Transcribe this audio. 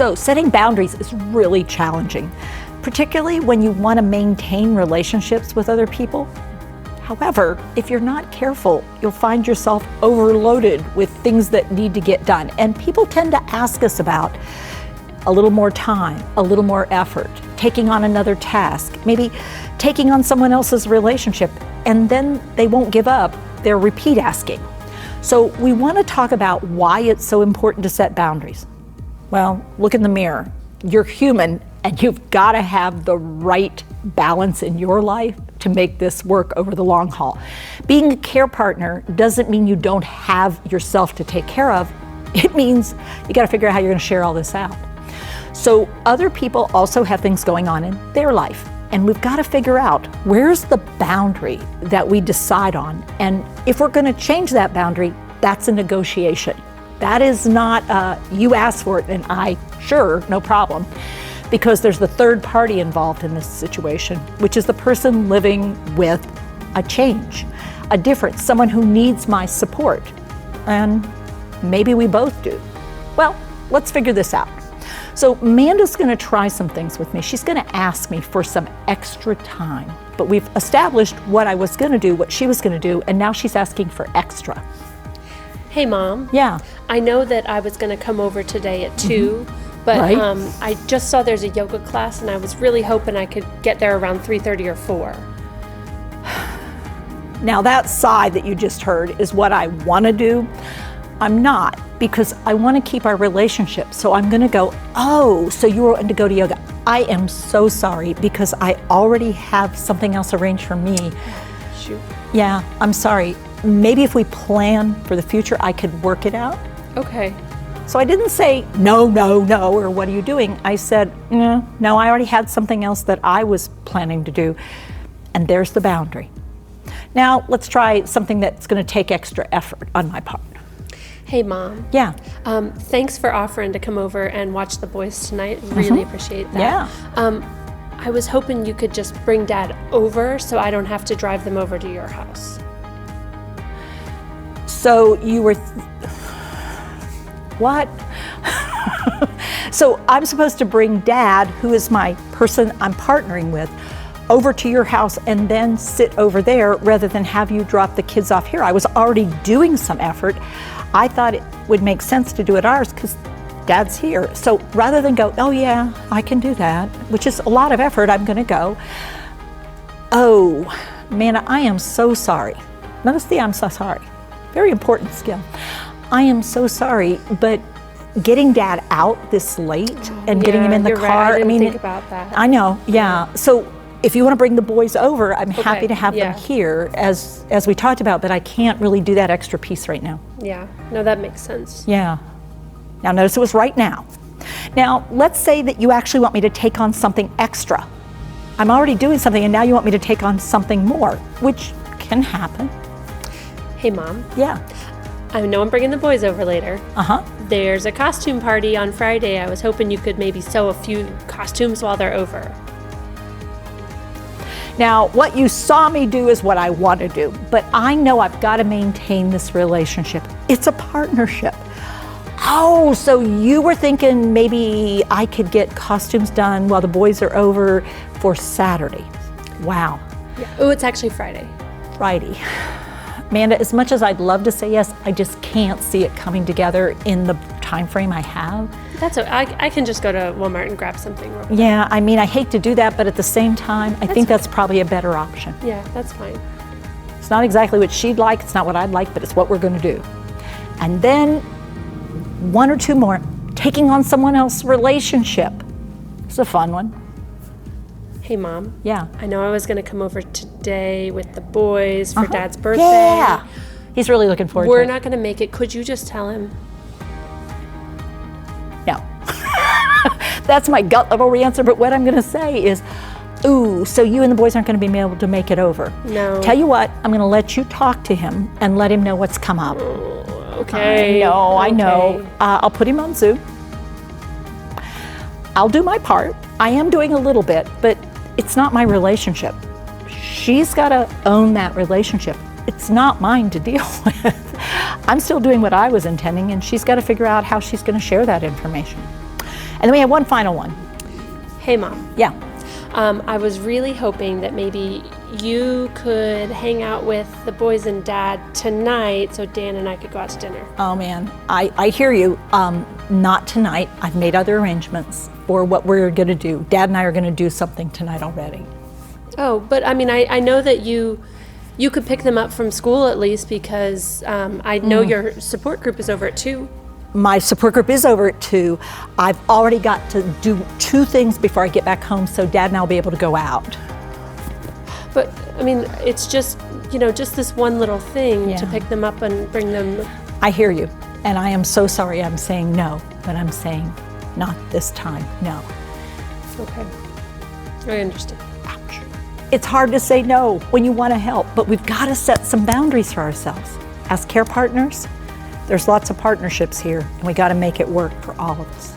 So setting boundaries is really challenging, particularly when you want to maintain relationships with other people. However, if you're not careful, you'll find yourself overloaded with things that need to get done. And people tend to ask us about a little more time, a little more effort, taking on another task, maybe taking on someone else's relationship, and then they won't give up. They'll repeat asking. So we want to talk about why it's so important to set boundaries. Well, look in the mirror. You're human, and you've got to have the right balance in your life to make this work over the long haul. Being a care partner doesn't mean you don't have yourself to take care of. It means you got to figure out how you're going to share all this out. So other people also have things going on in their life, and we've got to figure out where's the boundary that we decide on. And if we're going to change that boundary, that's a negotiation. That is not you asked for it and I, sure, no problem. Because there's the third party involved in this situation, which is the person living with a change, a difference, someone who needs my support. And maybe we both do. Well, let's figure this out. So Amanda's gonna try some things with me. She's gonna ask me for some extra time. But we've established what I was gonna do, what she was gonna do, and now she's asking for extra. Hey, Mom. Yeah. I know that I was gonna come over today at 2. But Right. I just saw there's a yoga class, and I was really hoping I could get there around 3:30 or 4. Now that sigh that you just heard is what I want to do. I'm not, because I want to keep our relationship. So I'm going to go, oh, so you were wanting to go to yoga. I am so sorry, because I already have something else arranged for me. Shoot. Yeah, I'm sorry. Maybe if we plan for the future, I could work it out. Okay. So I didn't say, no, or what are you doing? I said, no, I already had something else that I was planning to do. And there's the boundary. Now let's try something that's going to take extra effort on my part. Hey, Mom. Yeah. Thanks for offering to come over and watch the boys tonight. Really appreciate that. Yeah. I was hoping you could just bring Dad over so I don't have to drive them over to your house. So you were, what? So I'm supposed to bring Dad, who is my person I'm partnering with, over to your house and then sit over there rather than have you drop the kids off here. I was already doing some effort. I thought it would make sense to do it ours because Dad's here. So rather than go, oh yeah, I can do that, which is a lot of effort, I'm gonna go. Oh, Amanda, I am so sorry. Notice the I'm so sorry. Very important skill. I am so sorry, but getting Dad out this late and getting him in the car. Right. I didn't think about that. I know, yeah. So if you want to bring the boys over, I'm happy to have them here as we talked about, but I can't really do that extra piece right now. Yeah, no, that makes sense. Yeah. Now notice it was right now. Now let's say that you actually want me to take on something extra. I'm already doing something and now you want me to take on something more, which can happen. Hey, Mom. Yeah. I know I'm bringing the boys over later. Uh-huh. There's a costume party on Friday. I was hoping you could maybe sew a few costumes while they're over. Now, what you saw me do is what I want to do, but I know I've got to maintain this relationship. It's a partnership. Oh, so you were thinking maybe I could get costumes done while the boys are over for Saturday. Wow. Yeah. Oh, it's actually Friday. Friday. Amanda, as much as I'd love to say yes, I just can't see it coming together in the time frame I have. That's okay. I can just go to Walmart and grab something real quick. Yeah, I mean, I hate to do that, but at the same time, I think that's probably a better option. Yeah, that's fine. It's not exactly what she'd like, it's not what I'd like, but it's what we're going to do. And then one or two more, taking on someone else's relationship. It's a fun one. Hey, Mom. Yeah. I know I was going to come over today with the boys for Dad's birthday. Yeah. He's really looking forward to it. We're not going to make it. Could you just tell him? No. That's my gut level answer, but what I'm going to say is, ooh, so you and the boys aren't going to be able to make it over. No. Tell you what, I'm going to let you talk to him and let him know what's come up. Okay. I know. I'll put him on Zoom. I'll do my part. I am doing a little bit, but it's not my relationship. She's got to own that relationship. It's not mine to deal with. I'm still doing what I was intending, and she's got to figure out how she's going to share that information. And then we have one final one. Hey, Mom. Yeah. I was really hoping that maybe you could hang out with the boys and Dad tonight so Dan and I could go out to dinner. Oh man, I hear you. Not tonight. I've made other arrangements for what we're gonna do. Dad and I are gonna do something tonight already. Oh, but I mean, I know that you could pick them up from school at least because I know your support group is over at 2. My support group is over at 2. I've already got to do 2 things before I get back home, so Dad and I will be able to go out. But I mean, it's just, just this one little thing to Yeah. pick them up and bring them. I hear you, and I am so sorry I'm saying no, but I'm saying not this time, no. Okay. I understand. Ouch. It's hard to say no when you want to help, but we've got to set some boundaries for ourselves. As care partners, there's lots of partnerships here, and we got to make it work for all of us.